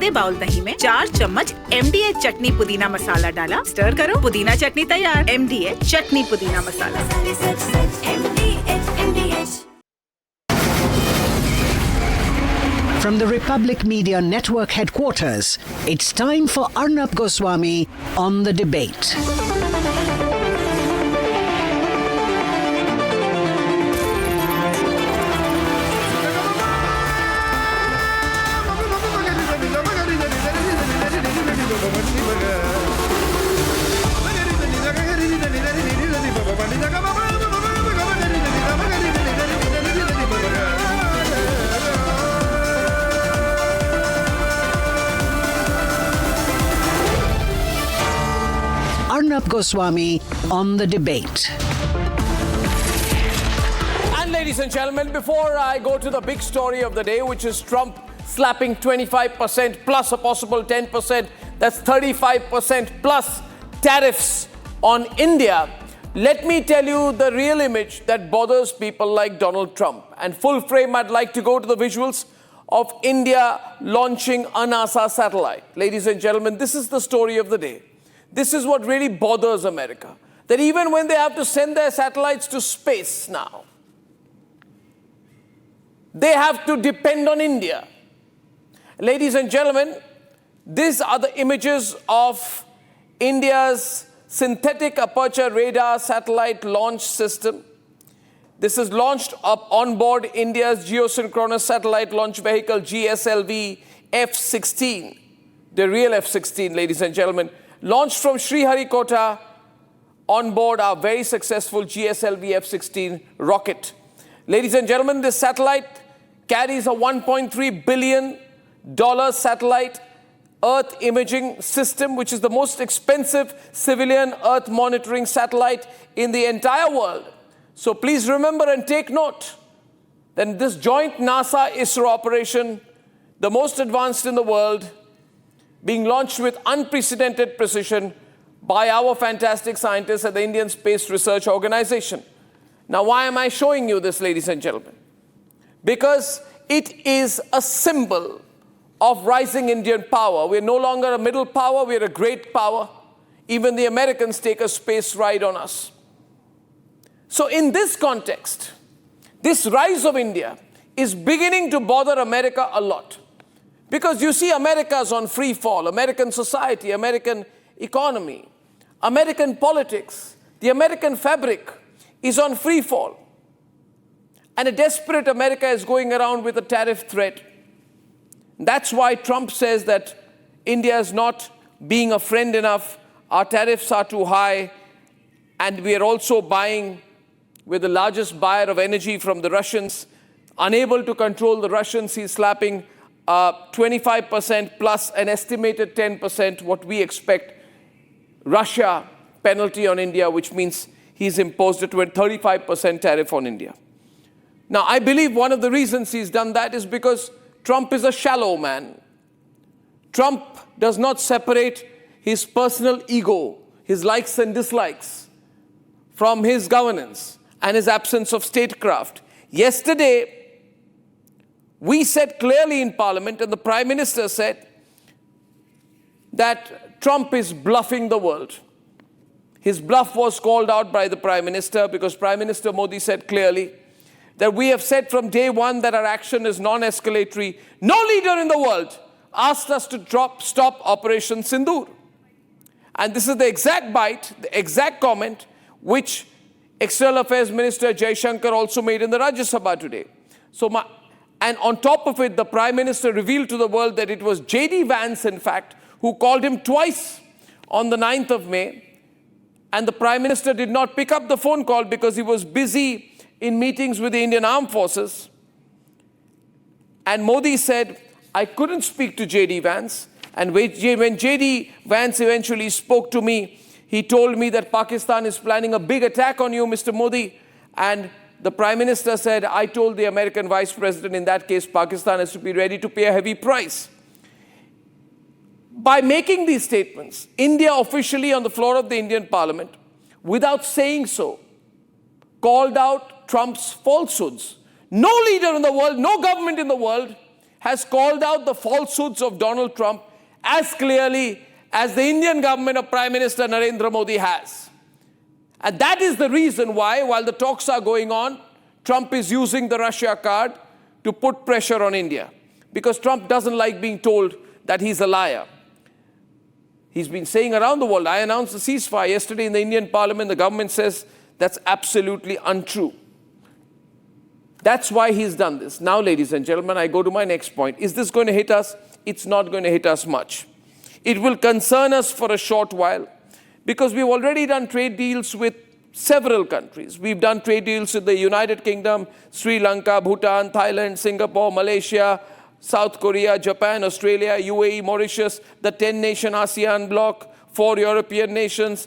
आधे बाउल दही में 4 चम्मच MDH चटनी पुदीना मसाला डाला, स्टर करो, पुदीना चटनी तैयार। MDH चटनी पुदीना मसाला। From the Republic Media Network headquarters, it's time for Arnab Goswami on The Debate. Arnab Goswami on The Debate. And ladies and gentlemen, before I go to the big story of the day, which is Trump slapping 25% plus a possible 10%, that's 35% plus tariffs on India, let me tell you the real image that bothers people like Donald Trump. And full frame, I'd like to go to the visuals of India launching a NASA satellite. Ladies and gentlemen, this is the story of the day. This is what really bothers America. That even when they have to send their satellites to space now, they have to depend on India. Ladies and gentlemen, these are the images of India's synthetic aperture radar satellite launch system. This is launched up on board India's geosynchronous satellite launch vehicle GSLV F-16, the real F-16, ladies and gentlemen, launched from Sriharikota on board our very successful GSLV F-16 rocket. Ladies and gentlemen, this satellite carries a $1.3 billion satellite Earth imaging system, which is the most expensive civilian Earth monitoring satellite in the entire world. So please remember and take note that this joint NASA-ISRO operation, the most advanced in the world, being launched with unprecedented precision by our fantastic scientists at the Indian Space Research Organization. Now, why am I showing you this, ladies and gentlemen? Because it is a symbol of rising Indian power. We're no longer a middle power, we're a great power. Even the Americans take a space ride on us. So in this context, this rise of India is beginning to bother America a lot. Because you see, America's on free fall. American society, American economy, American politics, the American fabric is on free fall. And a desperate America is going around with a tariff threat. That's why Trump says that India is not being a friend enough, our tariffs are too high, and we are also buying, we're the largest buyer of energy from the Russians. Unable to control the Russians, he's slapping 25% plus an estimated 10%, what we expect, Russia penalty on India, which means he's imposed a 35% tariff on India. Now, I believe one of the reasons he's done that is because Trump is a shallow man. Trump does not separate his personal ego, his likes and dislikes, from his governance and his absence of statecraft. Yesterday, we said clearly in Parliament, and the Prime Minister said, that Trump is bluffing the world. His bluff was called out by the Prime Minister because Prime Minister Modi said clearly that we have said from day one that our action is non-escalatory. No leader in the world asked us to stop Operation Sindoor. And this is the exact bite, the exact comment, which External Affairs Minister Jaishankar also made in the Rajya Sabha today. And on top of it, the Prime Minister revealed to the world that it was J.D. Vance, in fact, who called him twice on the 9th of May. And the Prime Minister did not pick up the phone call because he was busy in meetings with the Indian Armed Forces. And Modi said, I couldn't speak to J.D. Vance. And when J.D. Vance eventually spoke to me, he told me that Pakistan is planning a big attack on you, Mr. Modi. And the Prime Minister said, I told the American Vice President, in that case, Pakistan has to be ready to pay a heavy price. By making these statements, India officially on the floor of the Indian Parliament, without saying so, called out Trump's falsehoods. No leader in the world, no government in the world has called out the falsehoods of Donald Trump as clearly as the Indian government of Prime Minister Narendra Modi has. And that is the reason why, while the talks are going on, Trump is using the Russia card to put pressure on India. Because Trump doesn't like being told that he's a liar. He's been saying around the world, I announced a ceasefire yesterday in the Indian parliament. The government says that's absolutely untrue. That's why he's done this. Now, ladies and gentlemen, I go to my next point. Is this going to hit us? It's not going to hit us much. It will concern us for a short while because we've already done trade deals with several countries. We've done trade deals with the United Kingdom, Sri Lanka, Bhutan, Thailand, Singapore, Malaysia, South Korea, Japan, Australia, UAE, Mauritius, the 10-nation ASEAN bloc, 4 European nations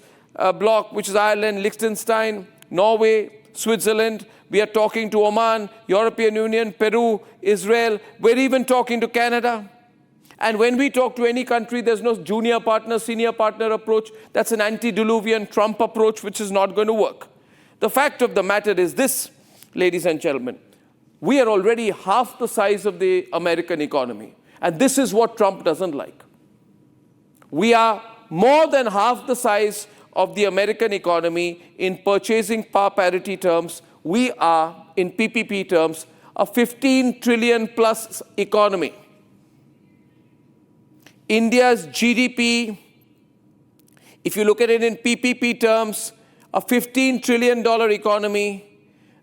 bloc, which is Ireland, Liechtenstein, Norway, Switzerland. We are talking to Oman, European Union, Peru, Israel. We're even talking to Canada. And when we talk to any country, there's no junior partner, senior partner approach. That's an antediluvian Trump approach, which is not going to work. The fact of the matter is this, ladies and gentlemen. We are already half the size of the American economy. And this is what Trump doesn't like. We are more than half the size of the American economy in purchasing power parity terms. We are, in PPP terms, a 15 trillion plus economy. India's GDP, if you look at it in PPP terms, a $15 trillion economy.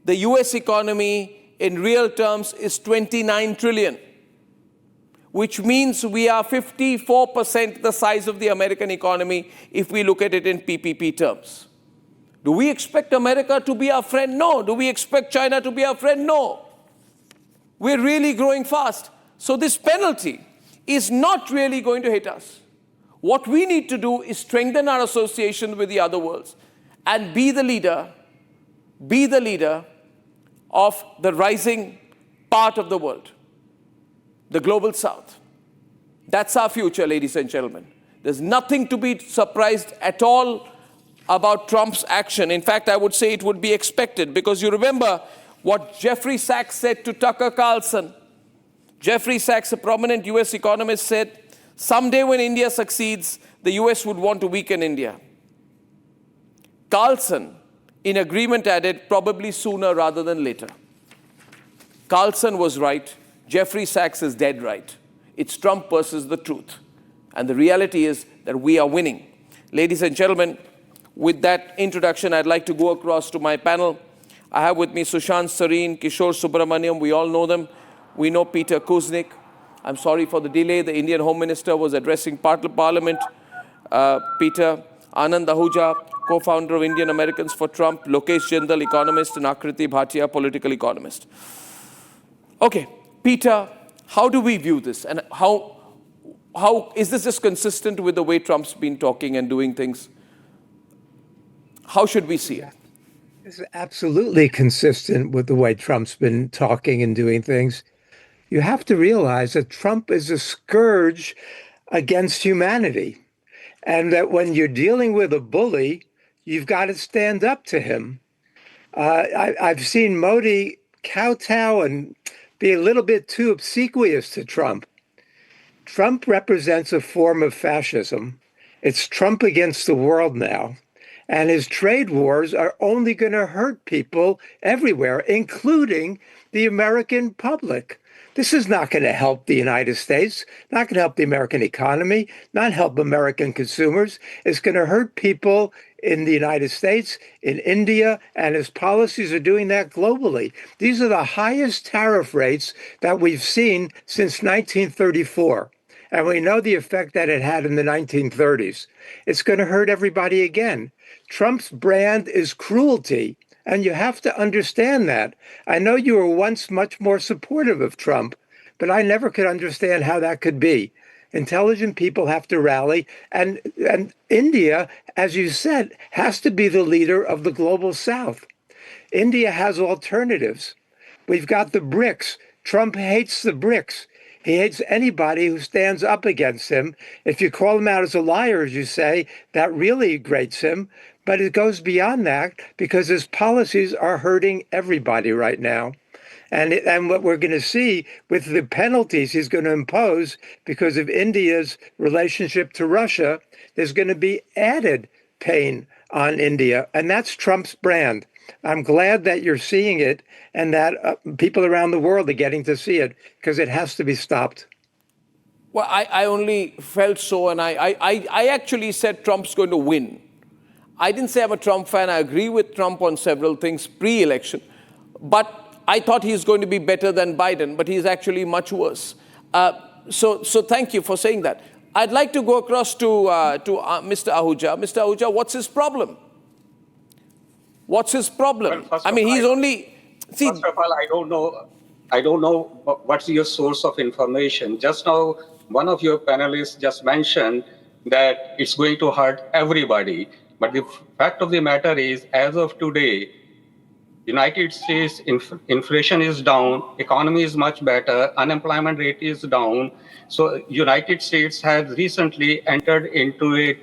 The US economy, in real terms, is 29 trillion, which means we are 54% the size of the American economy if we look at it in PPP terms. Do we expect America to be our friend? No. Do we expect China to be our friend? No. We're really growing fast. So this penalty is not really going to hit us. What we need to do is strengthen our association with the other worlds and be the leader of the rising part of the world, the global south. That's our future, ladies and gentlemen. There's nothing to be surprised at all about Trump's action. In fact, I would say it would be expected because you remember what Jeffrey Sachs said to Tucker Carlson. Jeffrey Sachs, a prominent US economist, said, someday when India succeeds, the US would want to weaken India. Carlson, in agreement, added, probably sooner rather than later. Carlson was right. Jeffrey Sachs is dead right. It's Trump versus the truth. And the reality is that we are winning. Ladies and gentlemen, with that introduction, I'd like to go across to my panel. I have with me Sushant Sareen, Kishore Subramaniam. We all know them. We know Peter Kuznick. I'm sorry for the delay. The Indian Home Minister was addressing Parliament. Peter, Anand Ahuja, co-founder of Indian Americans for Trump, Lokesh Jindal, economist, and Akriti Bhatia, political economist. Okay, Peter, how do we view this? And how is this just consistent with the way Trump's been talking and doing things? How should we see it? It's absolutely consistent with the way Trump's been talking and doing things. You have to realize that Trump is a scourge against humanity, and that when you're dealing with a bully, you've got to stand up to him. I've seen Modi kowtow and be a little bit too obsequious to Trump. Trump represents a form of fascism. It's Trump against the world now. And his trade wars are only going to hurt people everywhere, including the American public. This is not going to help the United States, not going to help the American economy, not help American consumers. It's going to hurt people in the United States, in India, and his policies are doing that globally. These are the highest tariff rates that we've seen since 1934. And we know the effect that it had in the 1930s. It's going to hurt everybody again. Trump's brand is cruelty, and you have to understand that. I know you were once much more supportive of Trump, but I never could understand how that could be. Intelligent people have to rally, and India, as you said, has to be the leader of the global South. India has alternatives. We've got the BRICS. Trump hates the BRICS. He hates anybody who stands up against him. If you call him out as a liar, as you say, that really grates him. But it goes beyond that because his policies are hurting everybody right now. And what we're going to see with the penalties he's going to impose because of India's relationship to Russia, there's going to be added pain on India. And that's Trump's brand. I'm glad that you're seeing it and that people around the world are getting to see it because it has to be stopped. Well, I only felt so, and I actually said Trump's going to win. I didn't say I'm a Trump fan. I agree with Trump on several things pre-election. But I thought he's going to be better than Biden, but he's actually much worse. So thank you for saying that. I'd like to go across to Mr. Ahuja. Mr. Ahuja, what's his problem? What's his problem? Well, I mean, he's only... See, first of all, I don't know what's your source of information. Just now, one of your panelists just mentioned that it's going to hurt everybody. But the fact of the matter is, as of today, United States inflation is down, economy is much better, unemployment rate is down. So United States has recently entered into a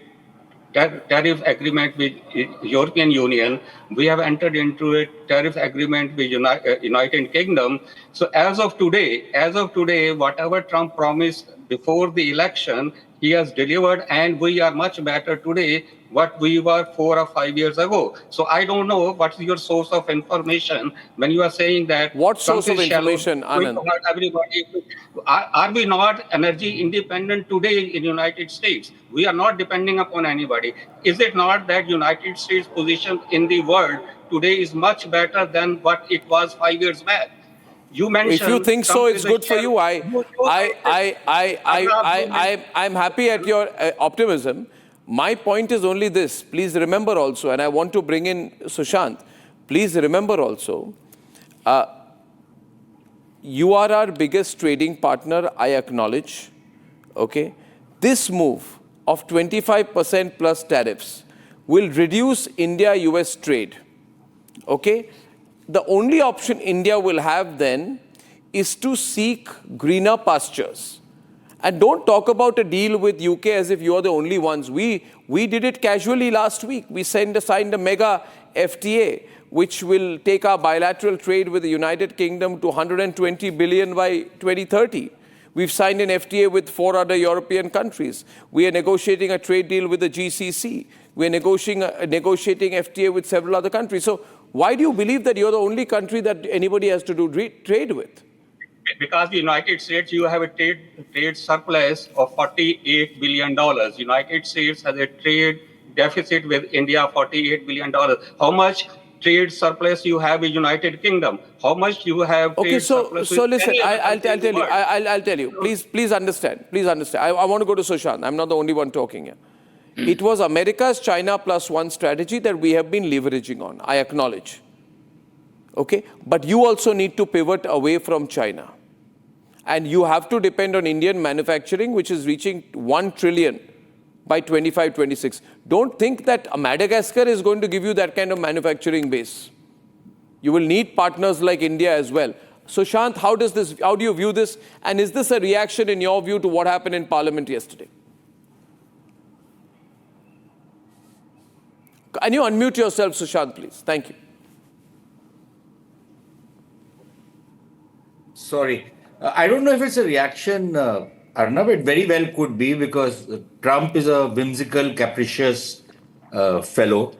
tariff agreement with European Union. We have entered into a tariff agreement with United Kingdom. So as of today, whatever Trump promised before the election, he has delivered, and we are much better today what we were 4 or 5 years ago. So I don't know what's your source of information when you are saying that. What source of information, Anand? Everybody. Are we not energy independent today in the United States? We are not depending upon anybody. Is it not that United States position in the world today is much better than what it was 5 years back? You mentioned. If you think so, it's good for you. I'm happy at your optimism. My point is only this. Please remember also, and I want to bring in Sushant. Please remember also, you are our biggest trading partner, I acknowledge. Okay, this move of 25% plus tariffs will reduce India-US trade. Okay. The only option India will have then is to seek greener pastures. And don't talk about a deal with UK as if you're the only ones. We did it casually last week. We signed a mega FTA, which will take our bilateral trade with the United Kingdom to 120 billion by 2030. We've signed an FTA with 4 other European countries. We are negotiating a trade deal with the GCC. We're negotiating FTA with several other countries. So why do you believe that you're the only country that anybody has to do trade with? Because the United States, you have a trade surplus of $48 billion. United States has a trade deficit with India, $48 billion. How much trade surplus you have in United Kingdom? How much you have trade surplus? So listen, I'll tell you. Please understand. I want to go to Sushant. I'm not the only one talking here. It was America's China plus one strategy that we have been leveraging on, I acknowledge. Okay? But you also need to pivot away from China. And you have to depend on Indian manufacturing, which is reaching 1 trillion by 25-26. Don't think that Madagascar is going to give you that kind of manufacturing base. You will need partners like India as well. Sushant, how do you view this? And is this a reaction in your view to what happened in Parliament yesterday? Can you unmute yourself, Sushant, please? Thank you. Sorry. I don't know if it's a reaction, Arnab. It very well could be because Trump is a whimsical, capricious fellow.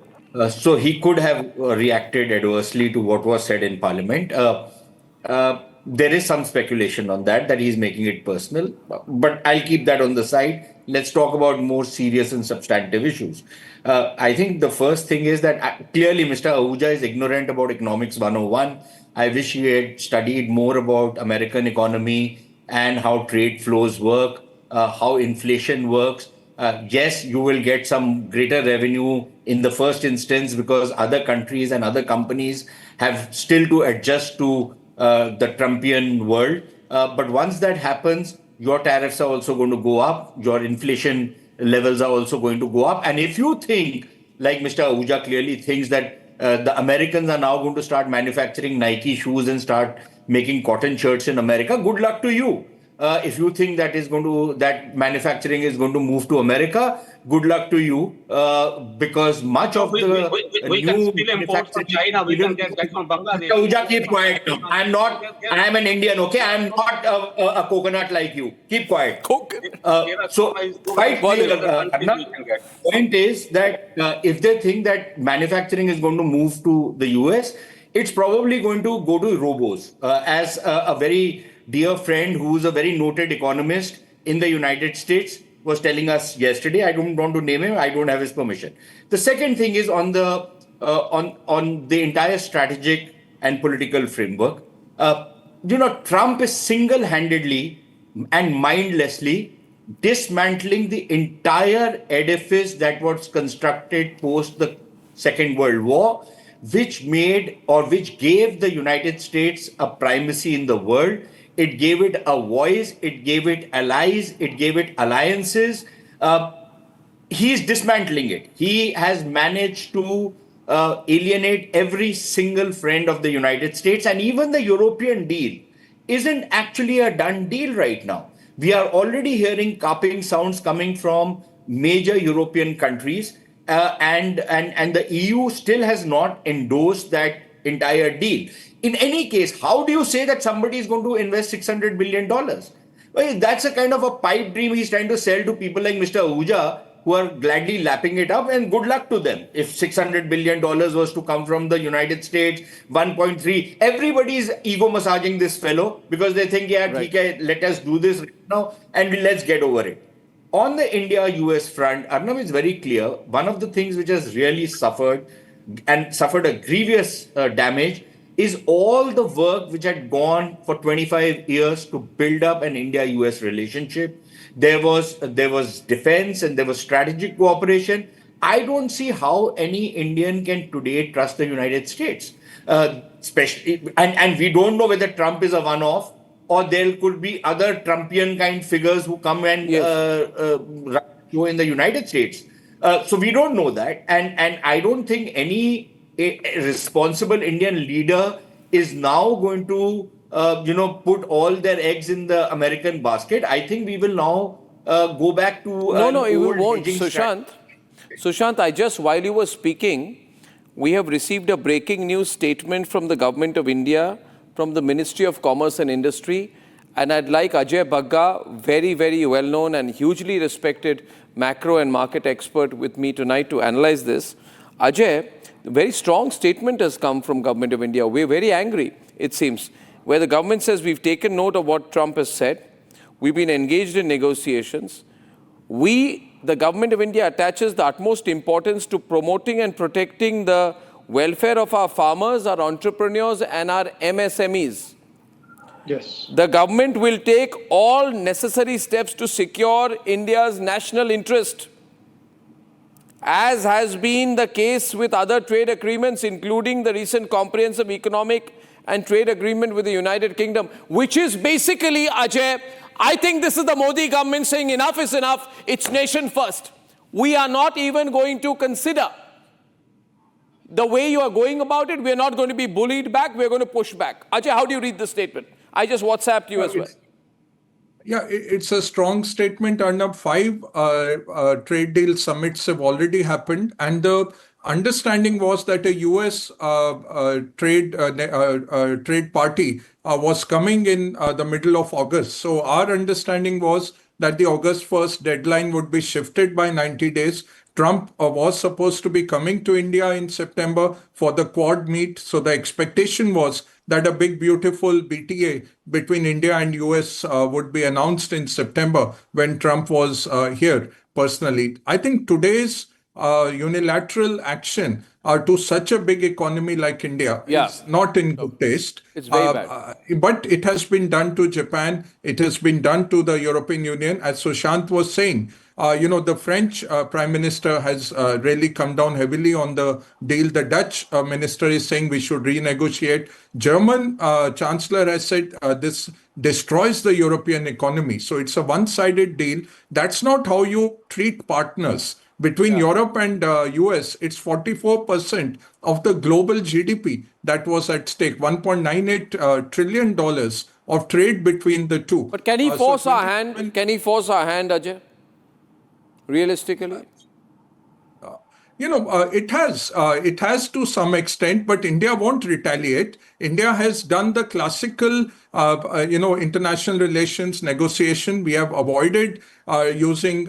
So he could have reacted adversely to what was said in Parliament. There is some speculation on that he's making it personal. But I'll keep that on the side. Let's talk about more serious and substantive issues. I think the first thing is that clearly Mr. Ahuja is ignorant about economics 101. I wish he had studied more about American economy and how trade flows work, how inflation works. Yes, you will get some greater revenue in the first instance because other countries and other companies have still to adjust to the Trumpian world. But once that happens, your tariffs are also going to go up. Your inflation levels are also going to go up. And if you think, like Mr. Ahuja clearly thinks, that the Americans are now going to start manufacturing Nike shoes and start making cotton shirts in America, good luck to you. If you think that manufacturing is going to move to America, good luck to you, because much of we, the we can new still import from China. We can get from Bangladesh. Uja, keep quiet now. I am an Indian, okay? I am not a coconut like you. Keep quiet. So, quite clear, the point is that if they think that manufacturing is going to move to the US, it's probably going to go to robos. As a very dear friend who's a very noted economist in the United States was telling us yesterday, I don't want to name him, I don't have his permission. The second thing is on the entire strategic and political framework. Trump is single-handedly and mindlessly dismantling the entire edifice that was constructed post the Second World War, which gave the United States a primacy in the world. It gave it a voice, it gave it allies, it gave it alliances. He's dismantling it. He has managed to alienate every single friend of the United States, and even the European deal isn't actually a done deal right now. We are already hearing carping sounds coming from major European countries, and the EU still has not endorsed that entire deal. In any case, how do you say that somebody is going to invest $600 billion? Well, that's a kind of a pipe dream he's trying to sell to people like Mr. Ahuja, who are gladly lapping it up, and good luck to them. If $600 billion was to come from the United States, 1.3, everybody's ego massaging this fellow because they think, yeah, right, let us do this right now and let's get over it. On the India-US front, Arnab, is very clear. One of the things which has really suffered a grievous damage is all the work which had gone for 25 years to build up an India-US relationship. There was defense and there was strategic cooperation. I don't see how any Indian can today trust the United States, especially, and we don't know whether Trump is a one-off or there could be other Trumpian kind figures who come and show in the United States. So we don't know that, and I don't think any responsible Indian leader is now going to put all their eggs in the American basket. I think we will now go back to no, it won't, Sushant. Sushant, while you were speaking, we have received a breaking news statement from the Government of India, from the Ministry of Commerce and Industry, and I'd like Ajay Bagga, very, very well-known and hugely respected macro and market expert, with me tonight to analyze this. Ajay, a very strong statement has come from Government of India. We're very angry, it seems, where the government says we've taken note of what Trump has said. We've been engaged in negotiations. The Government of India attaches the utmost importance to promoting and protecting the welfare of our farmers, our entrepreneurs, and our MSMEs. Yes. The government will take all necessary steps to secure India's national interest, as has been the case with other trade agreements, including the recent comprehensive economic and trade agreement with the United Kingdom, which is basically, Ajay, I think this is the Modi government saying enough is enough, it's nation first. We are not even going to consider the way you are going about it. We are not going to be bullied back, we are going to push back. Ajay, how do you read this statement? I just WhatsApped you as well. Yeah, it's a strong statement, Arnab. 5 trade deal summits have already happened, and the understanding was that a US trade party was coming in the middle of August. So our understanding was that the August 1st deadline would be shifted by 90 days. Trump was supposed to be coming to India in September for the Quad meet. So the expectation was that a big, beautiful BTA between India and US would be announced in September when Trump was here personally. I think today's unilateral action to such a big economy like India is not in good taste. It's very bad. But it has been done to Japan. It has been done to the European Union. As Sushant was saying, the French Prime Minister has really come down heavily on the deal. The Dutch minister is saying we should renegotiate. German Chancellor has said this destroys the European economy. So it's a one-sided deal. That's not how you treat partners. Between Europe and US, it's 44% of the global GDP that was at stake. $1.98 trillion of trade between the two. But can he force so our hand? Can he force our hand, Ajay? Realistically? It has to some extent, but India won't retaliate. India has done the classical, international relations negotiation. We have avoided using,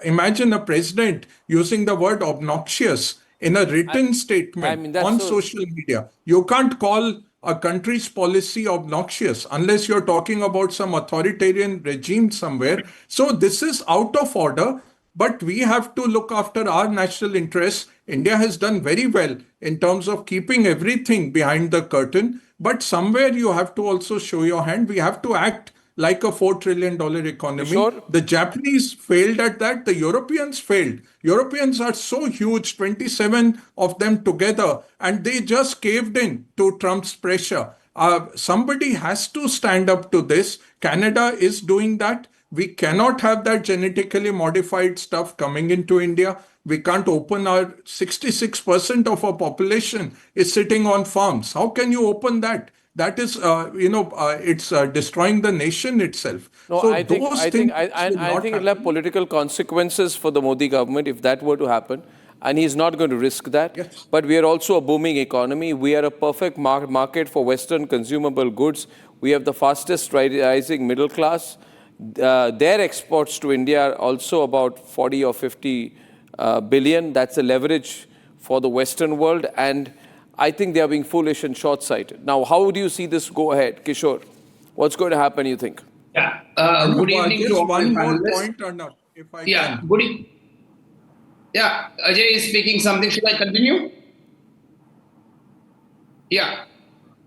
imagine a president using the word obnoxious in a written statement on social media. You can't call a country's policy obnoxious unless you're talking about some authoritarian regime somewhere. So this is out of order. But we have to look after our national interests. India has done very well in terms of keeping everything behind the curtain. But somewhere you have to also show your hand. We have to act like a $4 trillion economy. Sure. The Japanese failed at that. The Europeans failed. Europeans are so huge, 27 of them together, and they just caved in to Trump's pressure. Somebody has to stand up to this. Canada is doing that. We cannot have that genetically modified stuff coming into India. We can't open 66% of our population is sitting on farms. How can you open that? That is, it's destroying the nation itself. No, so I think it'll have political consequences for the Modi government if that were to happen. And he's not going to risk that. Yes. But we are also a booming economy. We are a perfect market for Western consumable goods. We have the fastest rising middle class. Their exports to India are also about 40 or 50 billion. That's a leverage for the Western world. And I think they are being foolish and short-sighted. Now, how do you see this go ahead, Kishore? What's going to happen, you think? Yeah. Good evening to all one my more panelists. point, Arnab, if I Yeah. can. Yeah. Ajay is speaking something. Should I continue? Yeah.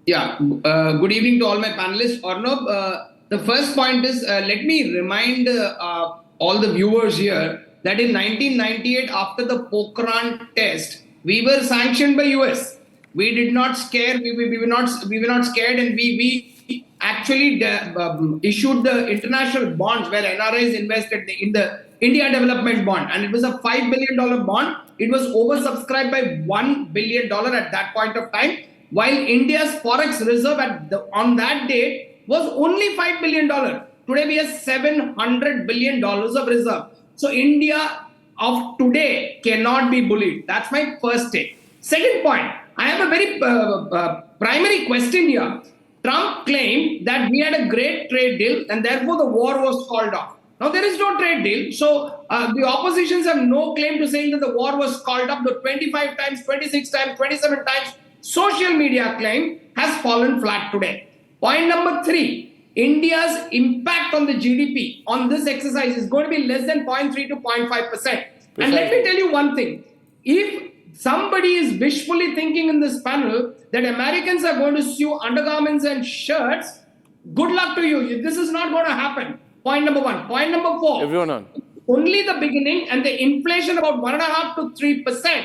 Good evening to all my panelists. Arnab, the first point is, let me remind all the viewers here that in 1998, after the Pokhran test, we were sanctioned by US. We did not scare. We were not scared, and we actually issued the international bonds where NRIs invested in the India Development Bond, and it was a $5 billion bond. It was oversubscribed by $1 billion at that point of time, while India's forex reserve on that date was only $5 billion. Today we have $700 billion of reserve. So India of today cannot be bullied. That's my first take. Second point, I have a very primary question here. Trump claimed that we had a great trade deal and therefore the war was called off. Now there is no trade deal. So the oppositions have no claim to saying that the war was called off. The 25 times, 26 times, 27 times social media claim has fallen flat today. Point number 3, India's impact on the GDP on this exercise is going to be less than 0.3 to 0.5%. And let me tell you one thing. If somebody is wishfully thinking in this panel that Americans are going to sue undergarments and shirts, good luck to you. This is not going to happen. Point number 1. Point number 4. Everyone on. Only the beginning, and the inflation about 1.5 to 3%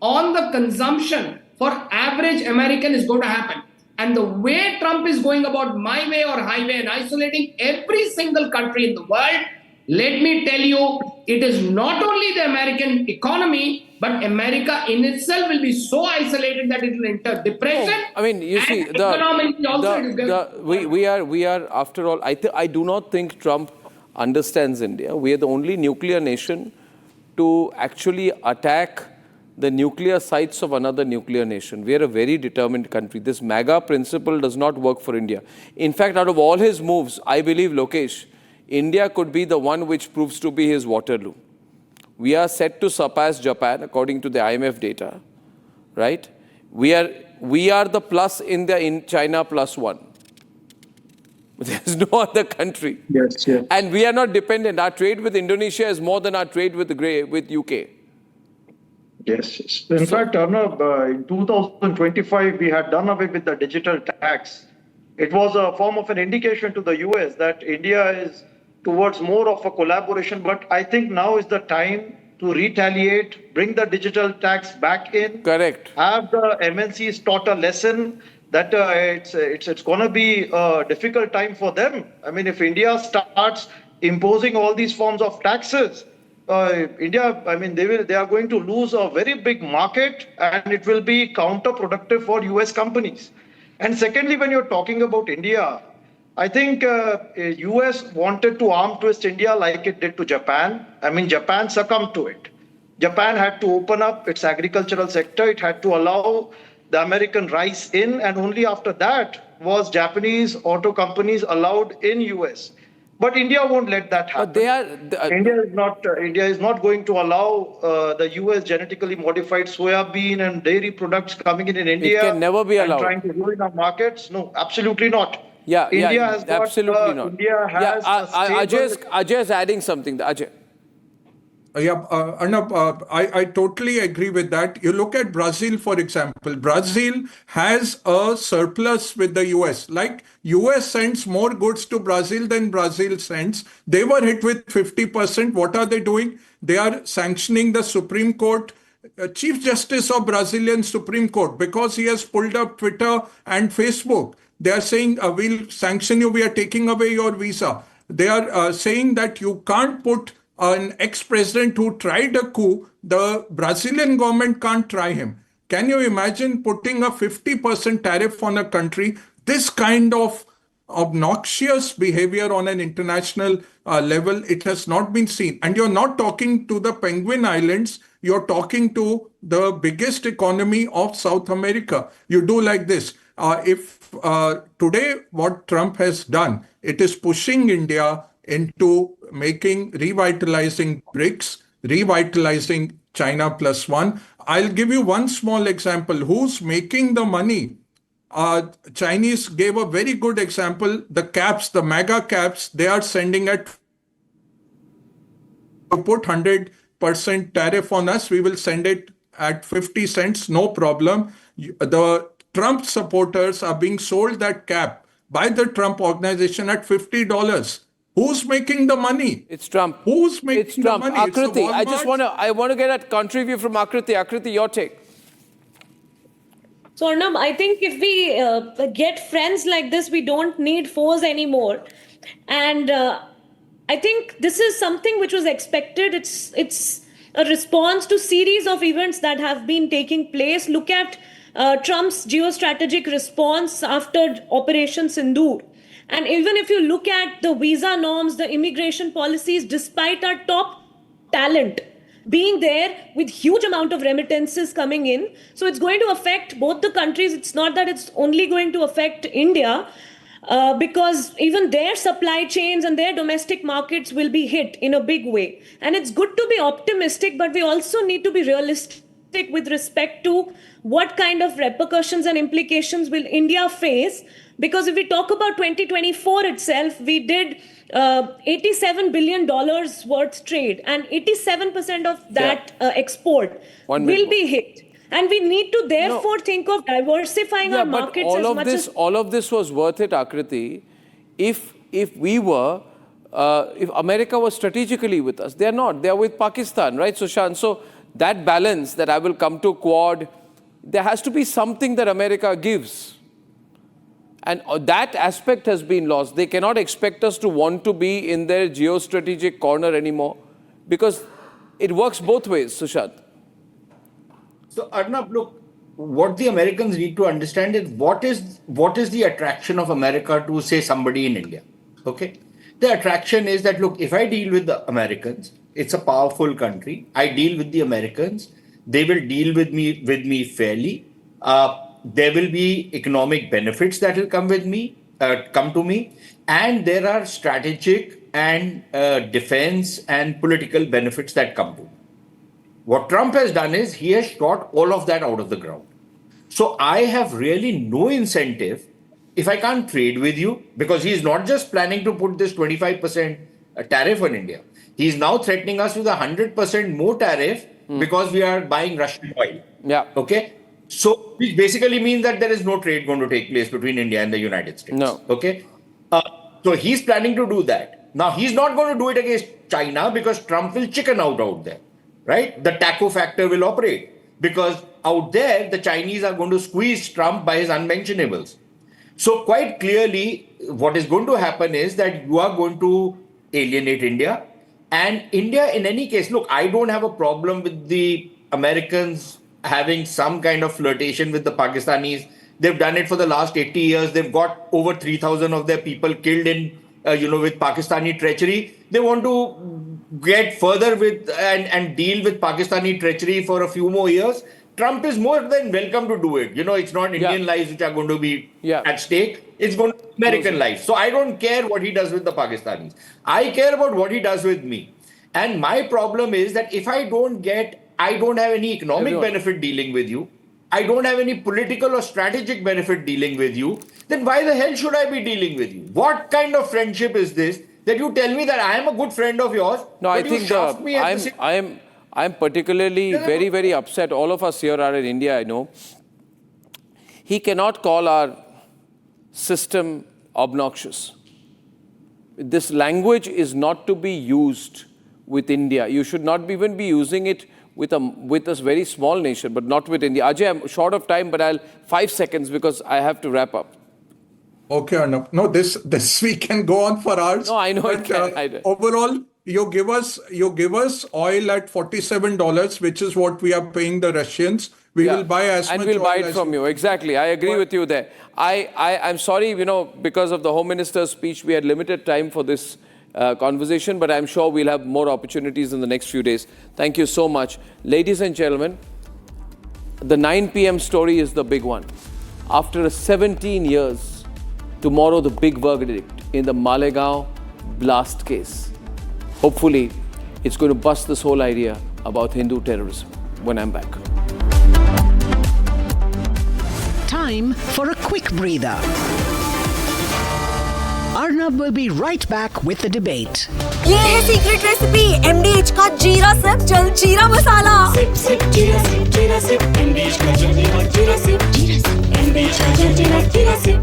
on the consumption for average American is going to happen. And the way Trump is going about my way or highway and isolating every single country in the world, let me tell you, it is not only the American economy, but America in itself will be so isolated that it will enter depression. I mean, you see, we are after all, I do not think Trump understands India. We are the only nuclear nation to actually attack the nuclear sites of another nuclear nation. We are a very determined country. This MAGA principle does not work for India. In fact, out of all his moves, I believe, Lokesh, India could be the one which proves to be his Waterloo. We are set to surpass Japan, according to the IMF data, right? We are the plus in China +1. There's no other country. Yes. And we are not dependent. Our trade with Indonesia is more than our trade with UK. Yes. In fact, Arnab, in 2025, we had done away with the digital tax. It was a form of an indication to the US that India is towards more of a collaboration. But I think now is the time to retaliate, bring the digital tax back in. Correct. Have the MNCs taught a lesson that it's going to be a difficult time for them. I mean, if India starts imposing all these forms of taxes, India, I mean, they are going to lose a very big market, and it will be counterproductive for US companies. And secondly, when you're talking about India, I think US wanted to arm twist India like it did to Japan. I mean, Japan succumbed to it. Japan had to open up its agricultural sector. It had to allow the American rice in, and only after that was Japanese auto companies allowed in US. But India won't let that happen. But India is not going to allow the US genetically modified soybean and dairy products coming in India. It can never be allowed. And trying to ruin our markets. No, absolutely not. Yeah, India has got, absolutely not. India has Ajay is adding something. Ajay. Arnab, I totally agree with that. You look at Brazil, for example. Brazil has a surplus with the US. Like US sends more goods to Brazil than Brazil sends. They were hit with 50%. What are they doing? They are sanctioning the Supreme Court, Chief Justice of Brazilian Supreme Court, because he has pulled up Twitter and Facebook. They are saying, we'll sanction you, we are taking away your visa. They are saying that you can't put an ex-president who tried a coup, the Brazilian government can't try him. Can you imagine putting a 50% tariff on a country? This kind of obnoxious behavior on an international level, it has not been seen. And you're not talking to the Penguin Islands, you're talking to the biggest economy of South America. You do like this. If today what Trump has done, it is pushing India into revitalizing BRICS, revitalizing China +1. I'll give you one small example. Who's making the money? Chinese gave a very good example. The caps, the mega caps, they are sending at to put 100% tariff on us. We will send it at 50 cents, no problem. The Trump supporters are being sold that cap by the Trump organization at $50. Who's making the money? It's Trump. Who's making the money? Akriti, I want to get a country view from Akriti. Akriti, your take. So Arnab, I think if we get friends like this, we don't need foes anymore. And I think this is something which was expected. It's a response to series of events that have been taking place. Look at Trump's geostrategic response after Operation Sindoor. And even if you look at the visa norms, the immigration policies, despite our top talent being there with huge amount of remittances coming in, so it's going to affect both the countries. It's not that it's only going to affect India, because even their supply chains and their domestic markets will be hit in a big way. And it's good to be optimistic, but we also need to be realistic with respect to what kind of repercussions and implications will India face. Because if we talk about 2024 itself, we did $87 billion worth trade, and 87% of that export will be hit. And we need to therefore think of diversifying our markets as much as... All of this was worth it, Akriti, if America was strategically with us. They're not. They're with Pakistan, right, Sushant? So that balance that I will come to Quad, there has to be something that America gives. And that aspect has been lost. They cannot expect us to want to be in their geostrategic corner anymore, because it works both ways, Sushant. So Arnab, look, what the Americans need to understand is what is the attraction of America to, say, somebody in India. Okay, the attraction is that, look, if I deal with the Americans, it's a powerful country. I deal with the Americans. They will deal with me fairly. There will be economic benefits that will come to me, and there are strategic and defense and political benefits that come to me. What Trump has done is he has shot all of that out of the ground. So I have really no incentive if I can't trade with you, because he's not just planning to put this 25% tariff on India. He's now threatening us with 100% more tariff because we are buying Russian oil. Yeah. Okay. So which basically means that there is no trade going to take place between India and the United States. No. Okay. So he's planning to do that. Now he's not going to do it against China because Trump will chicken out there, right? The taco factor will operate because out there the Chinese are going to squeeze Trump by his unmentionables. So quite clearly what is going to happen is that you are going to alienate India, and India in any case, look, I don't have a problem with the Americans having some kind of flirtation with the Pakistanis They've done it for the last 80 years. They've got over 3,000 of their people killed in, with Pakistani treachery. They want to get further with and deal with Pakistani treachery for a few more years. Trump is more than welcome to do it. It's not Indian lives which are going to be at stake. It's going to be American lives. So I don't care what he does with the Pakistanis. I care about what he does with me. And my problem is that if I don't have any economic benefit dealing with you, I don't have any political or strategic benefit dealing with you, then why the hell should I be dealing with you? What kind of friendship is this that you tell me that I am a good friend of yours? No, I think I'm particularly very, very upset. All of us here are in India, I know. He cannot call our system obnoxious. This language is not to be used with India. You should not even be using it with a very small nation, but not with India. Ajay, I'm short of time, but I'll 5 seconds because I have to wrap up. Okay, Arnab. No, this we can go on for hours. No, I know it can. Overall, you give us oil at $47, which is what we are paying the Russians. We will buy as much oil. And we'll buy it from you. Exactly. I agree with you there. I'm sorry, because of the Home Minister's speech, we had limited time for this conversation, but I'm sure we'll have more opportunities in the next few days. Thank you so much. Ladies and gentlemen, the 9 p.m. story is the big one. After 17 years, tomorrow the big verdict in the Malegaon blast case. Hopefully, it's going to bust this whole idea about Hindu terrorism when I'm back. Time for a quick breather. Arnab will be right back with the debate. ये है secret recipe MDH का जीरा SIP जल जीरा मसाला। SIP SIP जीरा SIP MDH का जल जीरा सिप MDH का जल जीरा सिप।